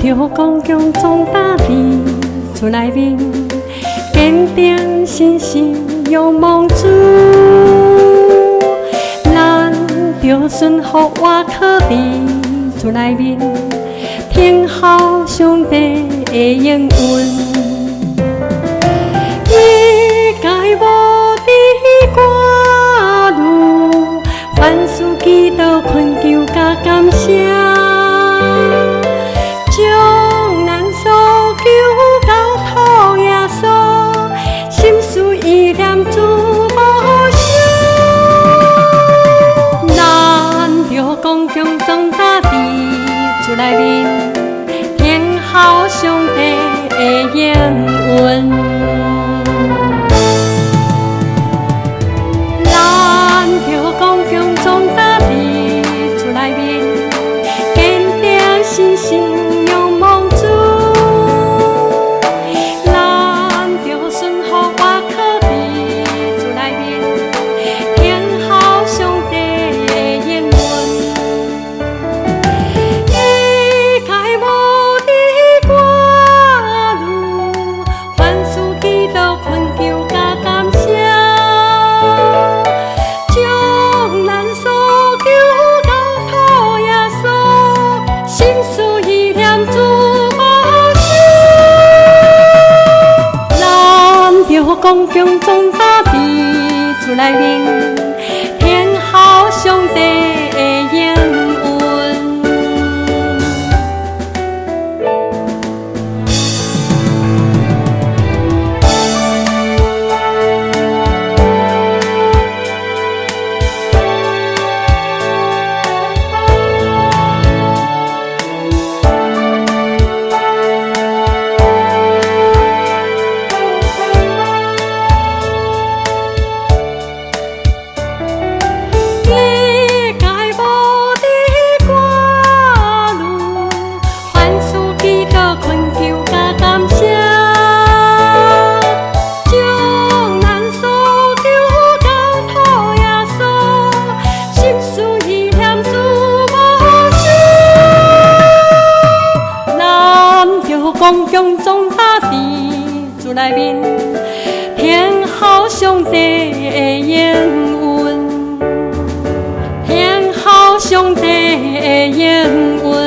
着光强壮大地厝内面，坚定信心勇望主。咱着顺服活靠伫厝内面，听候上帝的应允。一介无知寡女，凡事祈祷困求甲感谢。将咱所求交托耶稣，心思意念主无少。咱着刚强壮大地厝内面，听候上帝的应允。咱着刚强壮大地厝内面，坚定信心。刚强壮大地厝内面，听候上帝的应允。刚强壮大地厝内面，听候上帝的应允，听候上帝的应允。